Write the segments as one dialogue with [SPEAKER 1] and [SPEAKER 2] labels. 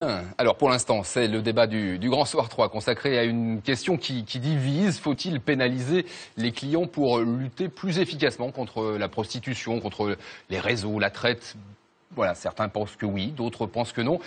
[SPEAKER 1] Alors pour l'instant, c'est le débat du Grand Soir 3 consacré à une question qui divise. Faut-il pénaliser les clients pour lutter plus efficacement contre la prostitution, contre les réseaux, la traite? Voilà, certains pensent que oui, d'autres pensent que non.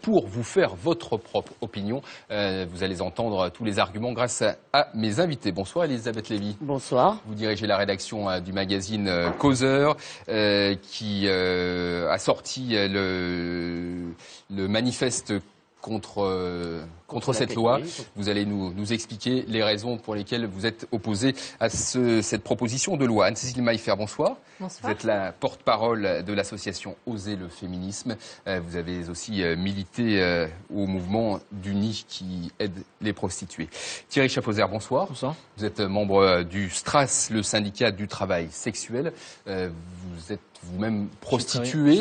[SPEAKER 1] Pour vous faire votre propre opinion, vous allez entendre tous les arguments grâce à mes invités. Bonsoir Elisabeth Lévy.
[SPEAKER 2] Bonsoir.
[SPEAKER 1] Vous dirigez la rédaction du magazine Causeur qui a sorti le manifeste contre cette loi. Vous allez nous expliquer les raisons pour lesquelles vous êtes opposé à cette proposition de loi. Anne-Cécile Maillefer, bonsoir.
[SPEAKER 3] Bonsoir.
[SPEAKER 1] Vous êtes la porte-parole de l'association Oser le féminisme. Vous avez aussi milité au mouvement d'Uni qui aide les prostituées. Thierry Chapeauzer, bonsoir.
[SPEAKER 4] Bonsoir.
[SPEAKER 1] Vous êtes membre du STRAS, le syndicat du travail sexuel. Vous êtes vous-même prostitué.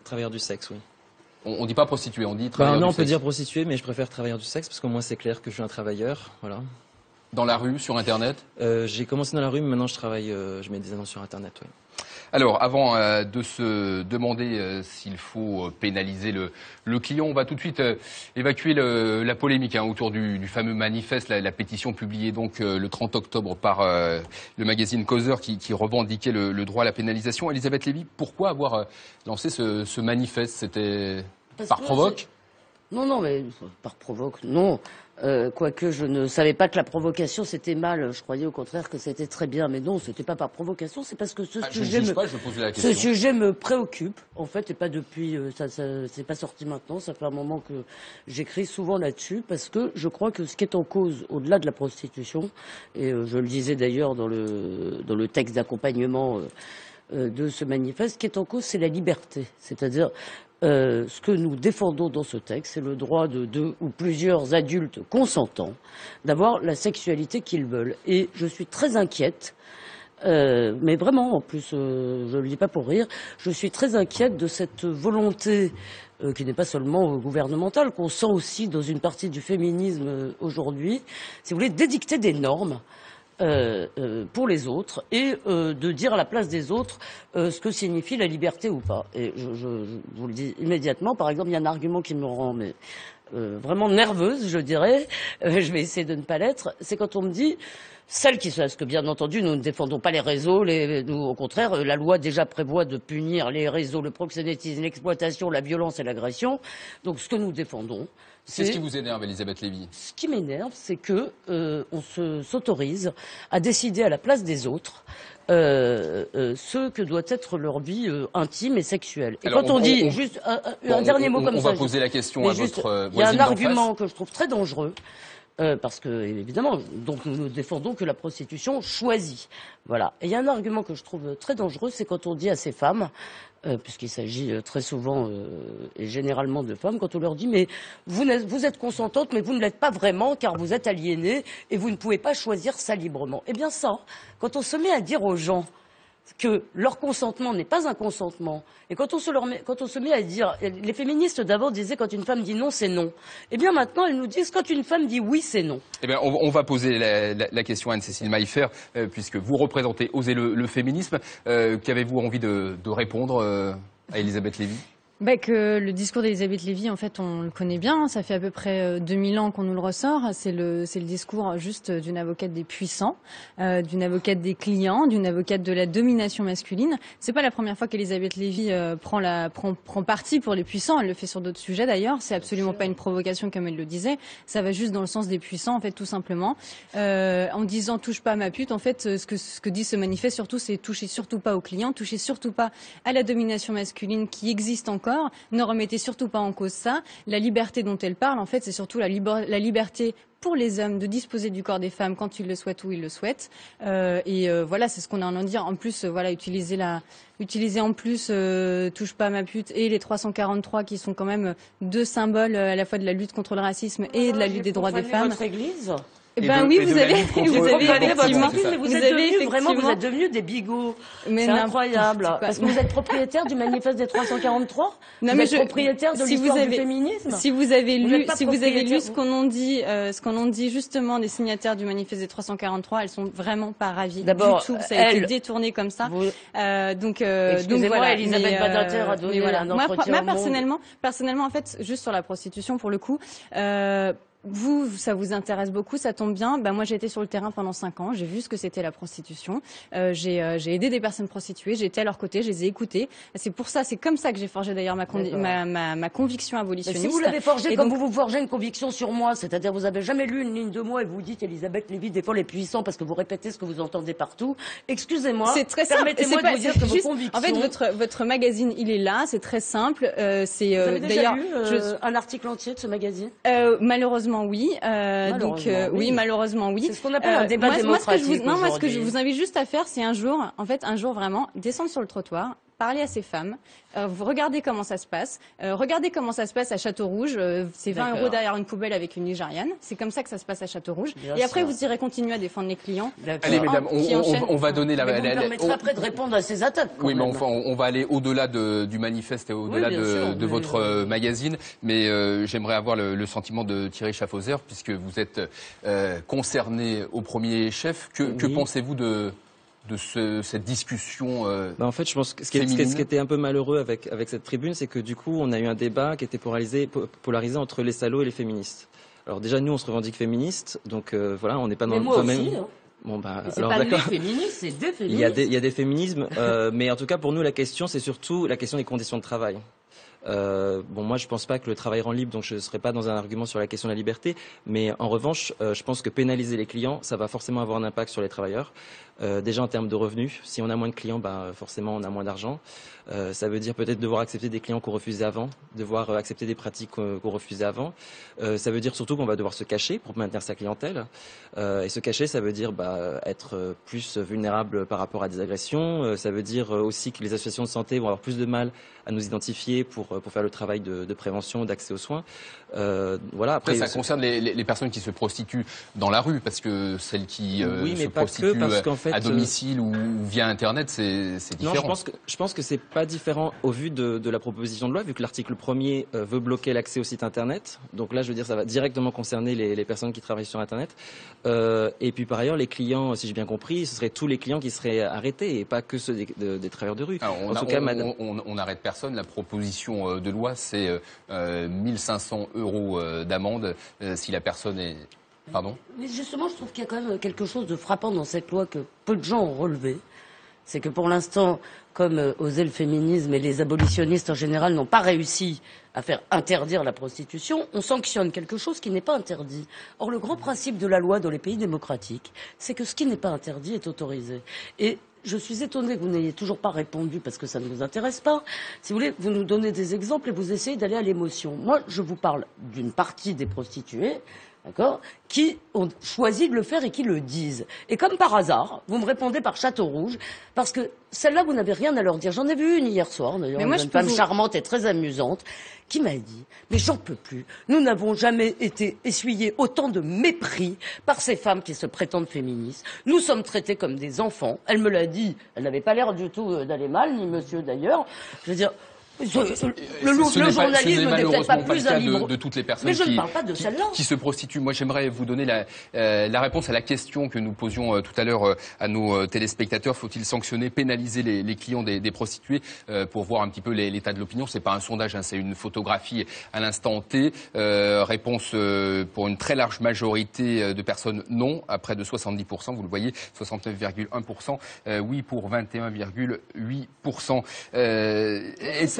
[SPEAKER 4] Travailleur du sexe, oui.
[SPEAKER 1] On ne dit pas prostituée, on dit travailleur
[SPEAKER 4] non,
[SPEAKER 1] du
[SPEAKER 4] on
[SPEAKER 1] sexe.
[SPEAKER 4] peut dire prostituée, mais je préfère travailleur du sexe parce que moi c'est clair que je suis un travailleur, voilà.
[SPEAKER 1] Dans la rue, sur Internet?
[SPEAKER 4] J'ai commencé dans la rue, mais maintenant je travaille, je mets des annonces sur Internet, oui.
[SPEAKER 1] Alors, avant de se demander s'il faut pénaliser le client, on va tout de suite évacuer la polémique autour du fameux manifeste, la pétition publiée donc le 30 octobre par le magazine Causeur qui revendiquait le droit à la pénalisation. Elisabeth Lévy, pourquoi avoir lancé ce manifeste? C'était par provoque?
[SPEAKER 2] Non, mais par provoque, non. Quoique je ne savais pas que la provocation c'était mal, je croyais au contraire que c'était très bien, mais non, c'était pas par provocation, c'est parce que ce sujet me préoccupe, en fait, et pas depuis, c'est pas sorti maintenant, ça fait un moment que j'écris souvent là-dessus, parce que je crois que ce qui est en cause, au-delà de la prostitution, et je le disais d'ailleurs dans le texte d'accompagnement de ce manifeste, ce qui est en cause, c'est la liberté, c'est-à-dire ce que nous défendons dans ce texte, c'est le droit de deux ou plusieurs adultes consentants d'avoir la sexualité qu'ils veulent. Et je suis très inquiète, mais vraiment, en plus, je ne le dis pas pour rire, je suis très inquiète de cette volonté qui n'est pas seulement gouvernementale, qu'on sent aussi dans une partie du féminisme aujourd'hui, si vous voulez, d'édicter des normes pour les autres et de dire à la place des autres ce que signifie la liberté ou pas. Et je vous le dis immédiatement, par exemple, il y a un argument qui me rend vraiment nerveuse, je dirais, je vais essayer de ne pas l'être, c'est quand on me dit parce que bien entendu nous ne défendons pas les réseaux, nous au contraire la loi déjà prévoit de punir les réseaux, le proxénétisme, l'exploitation, la violence et l'agression, donc ce que nous défendons,
[SPEAKER 1] c'est ce qui vous énerve, Elisabeth Lévy?
[SPEAKER 2] Ce qui m'énerve, c'est que on s'autorise à décider à la place des autres ce que doit être leur vie intime et sexuelle. Et alors, quand on dit juste un dernier mot comme ça,
[SPEAKER 1] on va poser la question à votre voisine.
[SPEAKER 2] Il y a un argument que je trouve très dangereux. Parce que, évidemment, donc nous ne défendons que la prostitution choisie. Voilà. Et il y a un argument que je trouve très dangereux, c'est quand on dit à ces femmes, puisqu'il s'agit très souvent et généralement de femmes, quand on leur dit mais vous êtes consentantes, mais vous ne l'êtes pas vraiment car vous êtes aliénées et vous ne pouvez pas choisir ça librement. Eh bien ça, quand on se met à dire aux gens que leur consentement n'est pas un consentement, et quand on se met à dire, les féministes d'abord disaient quand une femme dit non, c'est non. Eh bien maintenant, elles nous disent quand une femme dit oui, c'est non.
[SPEAKER 1] Eh bien, on va poser la question à Anne-Cécile Maillefer, puisque vous représentez Oser le féminisme. Qu'avez-vous envie de répondre à Elisabeth Lévy?
[SPEAKER 3] Que le discours d'Elisabeth Lévy, en fait, on le connaît bien. Ça fait à peu près 2000 ans qu'on nous le ressort. C'est le discours juste d'une avocate des puissants, d'une avocate des clients, d'une avocate de la domination masculine. C'est pas la première fois qu'Elisabeth Lévy prend parti pour les puissants. Elle le fait sur d'autres sujets d'ailleurs. C'est absolument pas une provocation comme elle le disait. Ça va juste dans le sens des puissants, en fait, tout simplement. En disant touche pas à ma pute, en fait, ce que dit ce manifeste surtout, c'est touchez surtout pas aux clients, touchez surtout pas à la domination masculine qui existe encore. Ne remettez surtout pas en cause ça. La liberté dont elle parle, en fait, c'est surtout la liberté pour les hommes de disposer du corps des femmes quand ils le souhaitent ou ils le souhaitent. Voilà, c'est ce qu'on a en dire. En plus, voilà, utiliser en plus touche pas à ma pute et les 343 qui sont quand même deux symboles à la fois de la lutte contre le racisme et de la lutte des droits des femmes.
[SPEAKER 2] Votre église ?
[SPEAKER 3] Ben oui, vous avez effectivement,
[SPEAKER 2] vous êtes devenus des bigots. C'est incroyable. Parce que vous êtes propriétaire du manifeste des 343. Vous êtes propriétaire de l'histoire du féminisme.
[SPEAKER 3] Si vous avez lu ce qu'on en dit justement des signataires du manifeste des 343, elles sont vraiment pas ravies du tout. Ça a été détourné comme ça. Donc voilà.
[SPEAKER 2] Elisabeth Badinter a donné un entretien.
[SPEAKER 3] Moi, personnellement, en fait, juste sur la prostitution, pour le coup, vous, ça vous intéresse beaucoup, ça tombe bien. Moi, j'ai été sur le terrain pendant 5 ans. J'ai vu ce que c'était la prostitution. J'ai aidé des personnes prostituées. J'étais à leur côté. Je les ai écoutées. C'est comme ça que j'ai forgé d'ailleurs ma conviction abolitionniste.
[SPEAKER 2] Mais si vous l'avez forgé comme vous forgez une conviction sur moi, c'est-à-dire vous avez jamais lu une ligne de moi et vous dites Elisabeth Lévy défend les puissants parce que vous répétez ce que vous entendez partout. Excusez-moi.
[SPEAKER 3] C'est très simple.
[SPEAKER 2] Permettez-moi de vous dire que vos convictions.
[SPEAKER 3] En fait, votre magazine, il est là. C'est très simple.
[SPEAKER 2] Vous avez déjà lu un article entier de ce magazine?
[SPEAKER 3] Malheureusement, oui. Malheureusement, oui.
[SPEAKER 2] C'est ce qu'on appelle un débat démocratique.
[SPEAKER 3] Moi, ce que je vous invite juste à faire, c'est un jour vraiment, descendre sur le trottoir, parler à ces femmes, vous regardez comment ça se passe, regardez comment ça se passe à Château-Rouge, c'est 20 € derrière une poubelle avec une Nigériane, c'est comme ça que ça se passe à Château-Rouge, et après vous irez continuer à défendre les clients.
[SPEAKER 1] Allez mesdames, on va donner la...
[SPEAKER 2] Vous me permettrez après de répondre à ces attaques.
[SPEAKER 1] Oui, mais on va aller au-delà du manifeste et au-delà de votre magazine, mais j'aimerais avoir le sentiment de Thierry Schaffhauser, puisque vous êtes concerné au premier chef. Que pensez-vous de cette discussion
[SPEAKER 4] en fait, je pense que ce qui était un peu malheureux avec cette tribune, c'est que du coup, on a eu un débat qui était polarisé entre les salauds et les féministes. Alors déjà, nous, on se revendique féministes, donc voilà, on n'est pas dans le même...
[SPEAKER 2] Bon, c'est alors, pas les féministes, c'est des féministes.
[SPEAKER 4] Il y a des féminismes, mais en tout cas, pour nous, la question, c'est surtout la question des conditions de travail. Moi, je pense pas que le travail rend libre, donc je ne serai pas dans un argument sur la question de la liberté. Mais en revanche, je pense que pénaliser les clients, ça va forcément avoir un impact sur les travailleurs. Déjà en termes de revenus, si on a moins de clients, forcément on a moins d'argent. Ça veut dire peut-être devoir accepter des clients qu'on refusait avant, devoir accepter des pratiques qu'on refusait avant. Ça veut dire surtout qu'on va devoir se cacher pour maintenir sa clientèle. Et se cacher, ça veut dire être plus vulnérable par rapport à des agressions. Ça veut dire aussi que les associations de santé vont avoir plus de mal à nous identifier pour faire le travail de prévention, d'accès aux soins. Voilà.
[SPEAKER 1] Après, ça concerne les personnes qui se prostituent dans la rue, parce que celles qui se prostituent à domicile ou via Internet, c'est différent.
[SPEAKER 4] Non, je pense que c'est pas différent au vu de la proposition de loi, vu que l'article 1er veut bloquer l'accès au site Internet. Donc là, je veux dire, ça va directement concerner les personnes qui travaillent sur Internet. Et puis par ailleurs, les clients, si j'ai bien compris, ce seraient tous les clients qui seraient arrêtés et pas que ceux des travailleurs de rue.
[SPEAKER 1] Alors, on n'arrête personne. La proposition de loi, c'est 1500 € d'amende si la personne est... Pardon ?
[SPEAKER 2] Mais justement, je trouve qu'il y a quand même quelque chose de frappant dans cette loi que peu de gens ont relevé. C'est que pour l'instant, comme osait le féminisme et les abolitionnistes en général n'ont pas réussi à faire interdire la prostitution, on sanctionne quelque chose qui n'est pas interdit. Or, le grand principe de la loi dans les pays démocratiques, c'est que ce qui n'est pas interdit est autorisé. Et je suis étonnée que vous n'ayez toujours pas répondu parce que ça ne vous intéresse pas. Si vous voulez, vous nous donnez des exemples et vous essayez d'aller à l'émotion. Moi, je vous parle d'une partie des prostituées, d'accord, qui ont choisi de le faire et qui le disent. Et comme par hasard, vous me répondez par Château-Rouge, parce que celle-là, vous n'avez rien à leur dire. J'en ai vu une hier soir, d'ailleurs, une femme charmante et très amusante, qui m'a dit « Mais j'en peux plus. Nous n'avons jamais été essuyés autant de mépris par ces femmes qui se prétendent féministes. Nous sommes traités comme des enfants. » Elle me l'a dit. Elle n'avait pas l'air du tout d'aller mal, ni monsieur d'ailleurs. Je veux dire... Le journalisme n'est peut-être pas plus un livre.
[SPEAKER 1] De toutes les personnes
[SPEAKER 2] mais je ne parle pas de celle-là.
[SPEAKER 1] Qui se prostituent. Moi, j'aimerais vous donner la réponse à la question que nous posions tout à l'heure à nos téléspectateurs. Faut-il sanctionner, pénaliser les clients des prostituées pour voir un petit peu l'état de l'opinion? C'est pas un sondage, hein, c'est une photographie à l'instant T. Réponse pour une très large majorité de personnes non, à près de 70%. Vous le voyez, 69,1%. Oui pour 21,8%.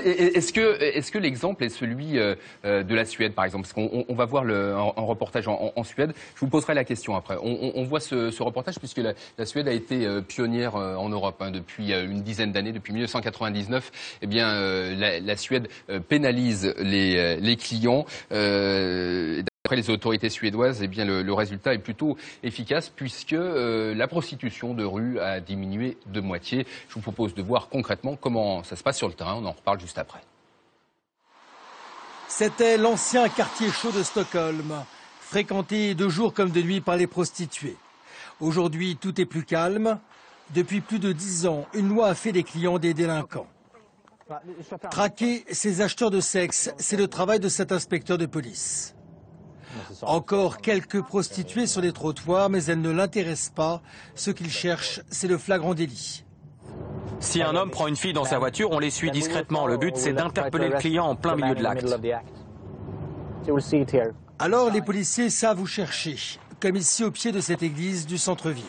[SPEAKER 1] Est-ce que l'exemple est celui de la Suède, par exemple? Parce qu'on va voir un reportage en Suède. Je vous poserai la question après. On voit ce reportage puisque la Suède a été pionnière en Europe depuis une dizaine d'années, depuis 1999. Eh bien, la Suède pénalise les clients. Après les autorités suédoises, eh bien le résultat est plutôt efficace puisque la prostitution de rue a diminué de moitié. Je vous propose de voir concrètement comment ça se passe sur le terrain. On en reparle juste après.
[SPEAKER 5] C'était l'ancien quartier chaud de Stockholm. fréquenté de jour comme de nuit par les prostituées. Aujourd'hui, tout est plus calme. Depuis plus de 10 ans, une loi a fait des clients des délinquants. Traquer ces acheteurs de sexe, c'est le travail de cet inspecteur de police. Encore quelques prostituées sur les trottoirs, mais elles ne l'intéressent pas. Ce qu'il cherche, c'est le flagrant délit.
[SPEAKER 6] Si un homme prend une fille dans sa voiture, on les suit discrètement. Le but, c'est d'interpeller le client en plein milieu de l'acte.
[SPEAKER 5] Alors, les policiers savent où chercher, comme ici au pied de cette église du centre-ville.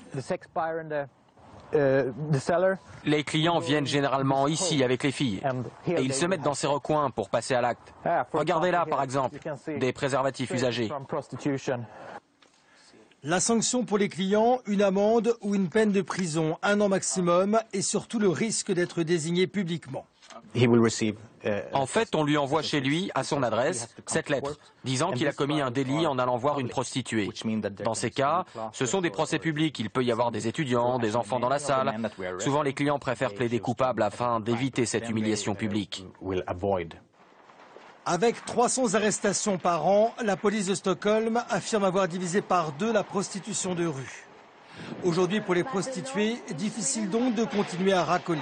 [SPEAKER 6] Les clients viennent généralement ici avec les filles et ils se mettent dans ces recoins pour passer à l'acte. Regardez là, par exemple, des préservatifs usagés.
[SPEAKER 5] La sanction pour les clients, une amende ou une peine de prison, 1 an maximum, et surtout le risque d'être désigné publiquement.
[SPEAKER 6] En fait, on lui envoie chez lui, à son adresse, cette lettre, disant qu'il a commis un délit en allant voir une prostituée. Dans ces cas, ce sont des procès publics. Il peut y avoir des étudiants, des enfants dans la salle. Souvent, les clients préfèrent plaider coupable afin d'éviter cette humiliation publique.
[SPEAKER 5] Avec 300 arrestations par an, la police de Stockholm affirme avoir divisé par 2 la prostitution de rue. Aujourd'hui, pour les prostituées, difficile donc de continuer à racoler.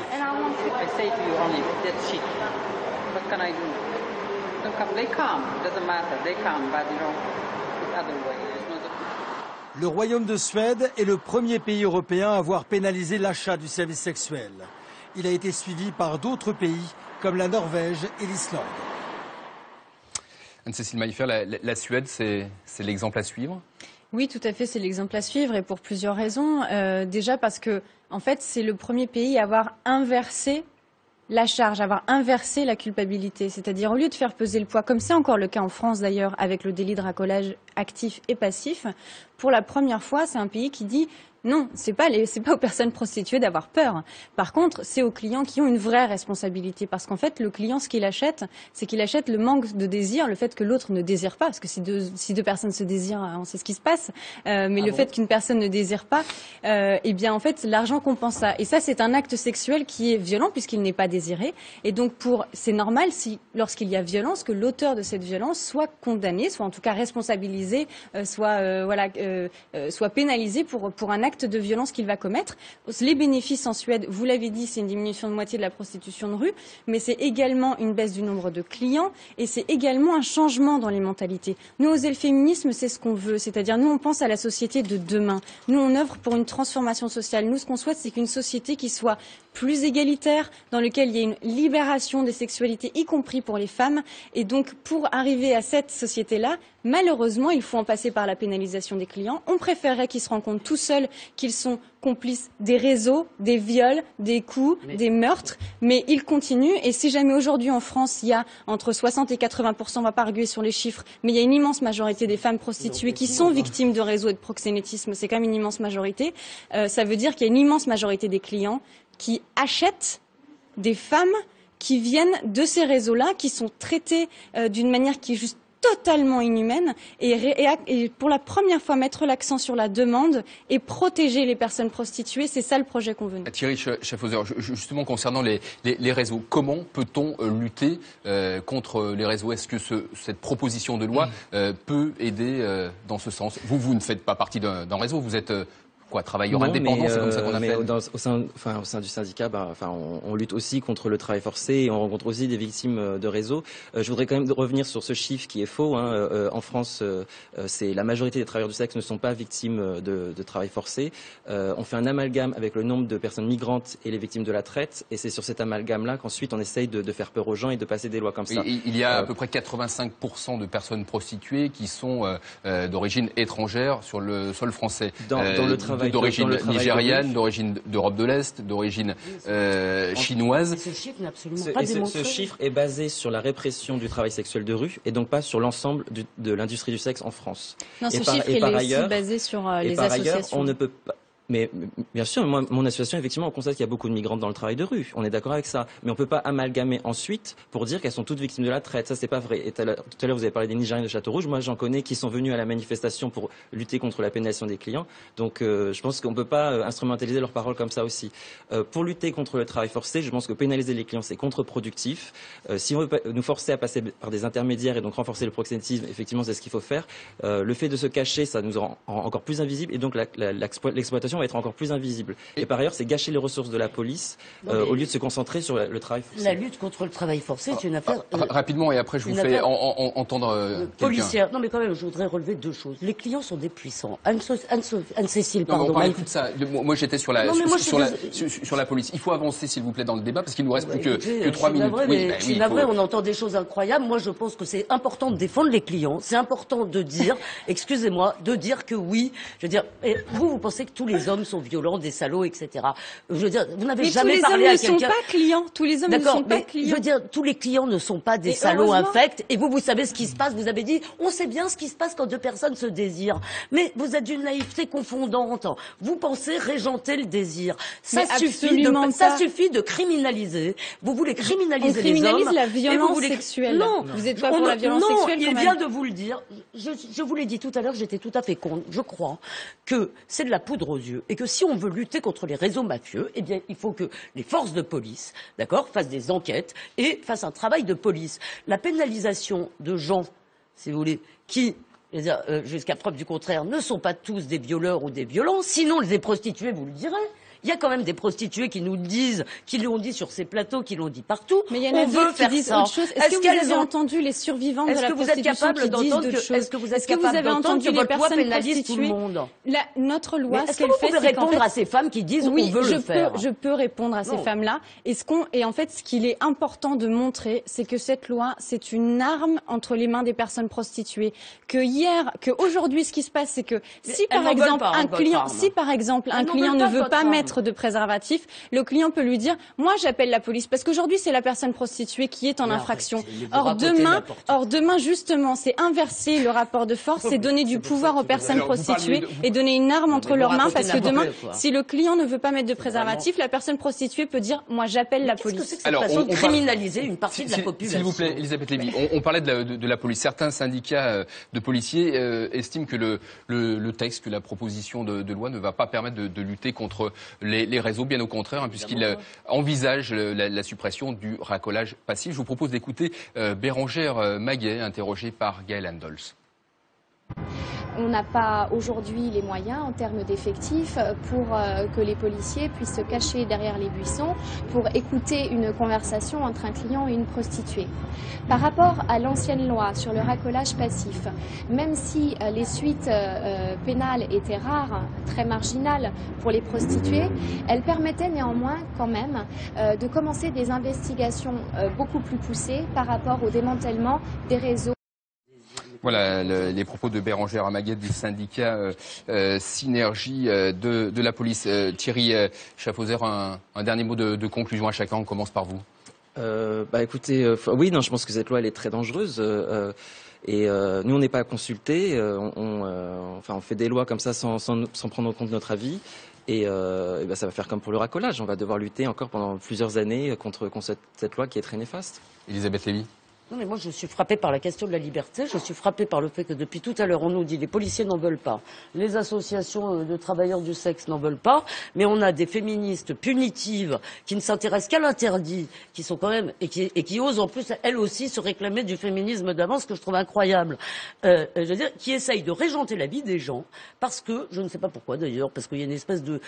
[SPEAKER 5] Le Royaume de Suède est le premier pays européen à avoir pénalisé l'achat du service sexuel. Il a été suivi par d'autres pays comme la Norvège et l'Islande.
[SPEAKER 1] Anne-Cécile Maillefert, la Suède, c'est l'exemple à suivre?
[SPEAKER 3] Oui, tout à fait, c'est l'exemple à suivre et pour plusieurs raisons. Déjà parce que, en fait, c'est le premier pays à avoir inversé la charge, avoir inversé la culpabilité. C'est-à-dire, au lieu de faire peser le poids, comme c'est encore le cas en France d'ailleurs, avec le délit de racolage actif et passif, pour la première fois, c'est un pays qui dit non, c'est pas aux personnes prostituées d'avoir peur. Par contre, c'est aux clients qui ont une vraie responsabilité. Parce qu'en fait, le client, ce qu'il achète, c'est qu'il achète le manque de désir, le fait que l'autre ne désire pas. Parce que si deux personnes se désirent, on sait ce qui se passe. Mais le fait qu'une personne ne désire pas, eh bien, en fait, l'argent compense ça. Et ça, c'est un acte sexuel qui est violent puisqu'il n'est pas désiré. Et donc, c'est normal si, lorsqu'il y a violence, que l'auteur de cette violence soit condamné, soit en tout cas responsabilisé, soit pénalisé pour un acte de violence qu'il va commettre. Les bénéfices en Suède, vous l'avez dit, c'est une diminution de moitié de la prostitution de rue, mais c'est également une baisse du nombre de clients et c'est également un changement dans les mentalités. Nous, oser le féminisme, c'est ce qu'on veut, c'est-à-dire nous, on pense à la société de demain. Nous, on œuvre pour une transformation sociale. Nous, ce qu'on souhaite, c'est qu'une société qui soit plus égalitaire, dans laquelle il y ait une libération des sexualités, y compris pour les femmes. Et donc, pour arriver à cette société-là, malheureusement, il faut en passer par la pénalisation des clients. On préférerait qu'ils se rendent compte tout seuls qu'ils sont complices des réseaux, des viols, des coups, des meurtres, mais ils continuent. Et si jamais aujourd'hui en France, il y a entre 60 et 80%, on ne va pas arguer sur les chiffres, mais il y a une immense majorité des femmes prostituées qui sont victimes de réseaux et de proxénétisme, c'est quand même une immense majorité, ça veut dire qu'il y a une immense majorité des clients qui achètent des femmes qui viennent de ces réseaux-là, qui sont traitées d'une manière qui est juste totalement inhumaine et pour la première fois mettre l'accent sur la demande et protéger les personnes prostituées, c'est ça le projet qu'on veut.
[SPEAKER 1] Thierry Schaffhauser, justement concernant les réseaux, comment peut-on lutter contre les réseaux? Est-ce que cette proposition de loi peut aider dans ce sens? Vous ne faites pas partie d'un réseau, vous êtes travailleurs indépendants, c'est comme ça qu'on appelle.
[SPEAKER 4] Au sein du syndicat, on lutte aussi contre le travail forcé et on rencontre aussi des victimes de réseau. Je voudrais quand même revenir sur ce chiffre qui est faux. En France, c'est la majorité des travailleurs du sexe ne sont pas victimes de travail forcé. On fait un amalgame avec le nombre de personnes migrantes et les victimes de la traite, et c'est sur cet amalgame-là qu'ensuite on essaye de faire peur aux gens et de passer des lois comme ça.
[SPEAKER 1] Il y a à peu près 85% de personnes prostituées qui sont d'origine étrangère sur le sol français.
[SPEAKER 4] Dans le travail
[SPEAKER 1] d'origine nigériane, d'origine d'Europe de l'Est, d'origine chinoise.
[SPEAKER 2] Ce chiffre n'est absolument pas démontré.
[SPEAKER 4] Ce chiffre est basé sur la répression du travail sexuel de rue et donc pas sur l'ensemble de l'industrie du sexe en France.
[SPEAKER 3] Non, ce chiffre est aussi basé sur les associations.
[SPEAKER 4] On ne peut pas. Mais bien sûr, moi, mon association, effectivement, on constate qu'il y a beaucoup de migrantes dans le travail de rue. On est d'accord avec ça. Mais on ne peut pas amalgamer ensuite pour dire qu'elles sont toutes victimes de la traite. Ça, c'est pas vrai. Et tout à l'heure, vous avez parlé des Nigériens de Château-Rouge. Moi, j'en connais qui sont venus à la manifestation pour lutter contre la pénalisation des clients. Donc, je pense qu'on ne peut pas instrumentaliser leurs paroles comme ça aussi. Pour lutter contre le travail forcé, je pense que pénaliser les clients, c'est contre-productif. Si on veut nous forcer à passer par des intermédiaires et donc renforcer le proxénétisme, effectivement, c'est ce qu'il faut faire. Le fait de se cacher, ça nous rend encore plus invisibles et donc l'exploitation va être encore plus invisible. Et par ailleurs, c'est gâcher les ressources de la police au lieu de se concentrer sur le travail forcé.
[SPEAKER 2] La lutte contre le travail forcé, c'est une affaire...
[SPEAKER 1] rapidement, et après je vous fais entendre
[SPEAKER 2] policière. Non mais quand même, je voudrais relever deux choses. Les clients sont des puissants. Anne-Cécile, pardon.
[SPEAKER 1] On parle plus de ça. Moi j'étais sur la police. Il faut avancer s'il vous plaît dans le débat parce qu'il nous reste plus que 3 minutes.
[SPEAKER 2] Je suis navré, on entend des choses incroyables. Moi je pense que c'est important de défendre les clients. C'est important de dire, excusez-moi, de dire que oui. Je veux dire, vous pensez que tous les hommes sont violents, des salauds, etc. Je veux dire, vous n'avez jamais parlé à quelqu'un...
[SPEAKER 3] tous les hommes ne sont pas clients. Tous les hommes ne sont pas clients.
[SPEAKER 2] Je veux dire, tous les clients ne sont pas des salauds infects. Et vous savez ce qui se passe. Vous avez dit, on sait bien ce qui se passe quand deux personnes se désirent. Mais vous êtes d'une naïveté confondante. Vous pensez régenter le désir. Ça suffit de criminaliser. Vous voulez criminaliser les hommes.
[SPEAKER 3] On criminalise la violence sexuelle.
[SPEAKER 2] Non.
[SPEAKER 3] Vous n'êtes pas pour la violence sexuelle quand même.
[SPEAKER 2] Il vient de vous le dire. Je vous l'ai dit tout à l'heure, j'étais tout à fait contre. Je crois que c'est de la poudre aux yeux et que si on veut lutter contre les réseaux mafieux, eh bien, il faut que les forces de police, d'accord, fassent des enquêtes et fassent un travail de police. La pénalisation de gens, si vous voulez, qui, jusqu'à preuve du contraire, ne sont pas tous des violeurs ou des violents, sinon les prostituées, vous le direz. Il y a quand même des prostituées qui nous le disent, qui l'ont dit sur ces plateaux, qui l'ont dit partout.
[SPEAKER 3] Mais il y en a d'autres qui disent autre chose. Est-ce que vous avez entendu les survivantes de la prostitution qui disent d'autres choses?
[SPEAKER 2] Est-ce que vous êtes capable d'entendre que votre loi pénalise tout le monde?
[SPEAKER 3] Notre loi, ce
[SPEAKER 2] qu'elle fait, c'est qu'en fait... répondre à ces femmes qui disent on veut le faire?
[SPEAKER 3] Je peux répondre à ces femmes-là. Et en fait, ce qu'il est important de montrer, c'est que cette loi, c'est une arme entre les mains des personnes prostituées. Qu'aujourd'hui, ce qui se passe, c'est que si par exemple un client ne veut pas mettre de préservatif, le client peut lui dire moi j'appelle la police parce qu'aujourd'hui c'est la personne prostituée qui est en infraction. Or demain justement c'est inverser le rapport de force, c'est donner du pouvoir aux personnes prostituées et donner une arme entre leurs mains parce que demain si le client ne veut pas mettre de préservatif, la personne prostituée peut dire moi j'appelle la police.
[SPEAKER 2] Alors on criminaliser une partie de la population.
[SPEAKER 1] S'il vous plaît, Elisabeth Lévy, on parlait de la police. Certains syndicats de policiers estiment que le texte, que la proposition de loi ne va pas permettre de lutter contre les réseaux, bien au contraire, puisqu'il envisage la suppression du racolage passif. Je vous propose d'écouter Bérangère Maguet, interrogée par Gaël Andols.
[SPEAKER 7] On n'a pas aujourd'hui les moyens en termes d'effectifs pour que les policiers puissent se cacher derrière les buissons pour écouter une conversation entre un client et une prostituée. Par rapport à l'ancienne loi sur le racolage passif, même si les suites pénales étaient rares, très marginales pour les prostituées, elles permettaient néanmoins quand même de commencer des investigations beaucoup plus poussées par rapport au démantèlement des réseaux.
[SPEAKER 1] Voilà les propos de Bérangère Maguet du syndicat Synergie de la police. Thierry Chaffauser, un dernier mot de conclusion à chacun. On commence par vous.
[SPEAKER 4] Écoutez, oui, non, je pense que cette loi elle est très dangereuse. Nous, on n'est pas consultés. On fait des lois comme ça sans prendre en compte notre avis. Ça va faire comme pour le racolage. On va devoir lutter encore pendant plusieurs années contre cette loi qui est très néfaste.
[SPEAKER 1] Elisabeth Lévy.
[SPEAKER 2] Non, mais moi, je suis frappée par la question de la liberté. Je suis frappée par le fait que depuis tout à l'heure, on nous dit les policiers n'en veulent pas, les associations de travailleurs du sexe n'en veulent pas, mais on a des féministes punitives qui ne s'intéressent qu'à l'interdit, qui sont quand même et qui osent en plus elles aussi se réclamer du féminisme d'avant, ce que je trouve incroyable. Je veux dire, qui essayent de régenter la vie des gens parce que je ne sais pas pourquoi d'ailleurs, parce qu'il y a une espèce de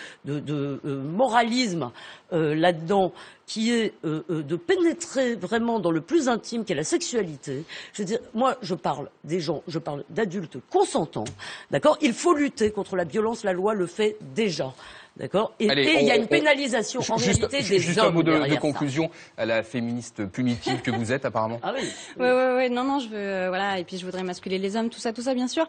[SPEAKER 2] moralisme là-dedans qui est de pénétrer vraiment dans le plus intime qu'est la sexualité. Je veux dire, moi, je parle des gens, je parle d'adultes consentants, d'accord ? Il faut lutter contre la violence, la loi le fait déjà. D'accord. Et il y a une pénalisation en réalité des hommes.
[SPEAKER 1] Juste un mot de conclusion à la féministe punitive que vous êtes apparemment.
[SPEAKER 3] Ah oui. Ouais. Non, je veux voilà. Et puis je voudrais masculer les hommes, tout ça, bien sûr.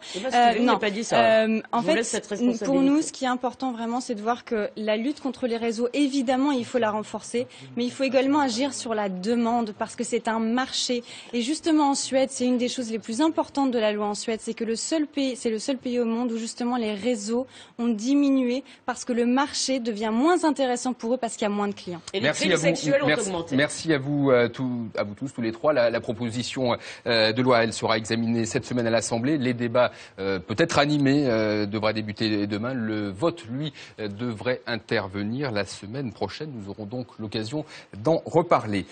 [SPEAKER 2] Non, pas dit ça.
[SPEAKER 3] En fait, pour nous, ce qui est important vraiment, c'est de voir que la lutte contre les réseaux, évidemment, il faut la renforcer, mais il faut également agir sur la demande parce que c'est un marché. Et justement, en Suède, c'est une des choses les plus importantes de la loi en Suède, c'est que c'est le seul pays au monde où justement les réseaux ont diminué parce que le marché devient moins intéressant pour eux parce qu'il y a moins de clients.
[SPEAKER 2] Et les crimes sexuels ont augmenté.
[SPEAKER 1] Merci à vous, tous les trois. La proposition de loi, elle sera examinée cette semaine à l'Assemblée. Les débats, peut-être animés, devraient débuter demain. Le vote, lui, devrait intervenir la semaine prochaine. Nous aurons donc l'occasion d'en reparler.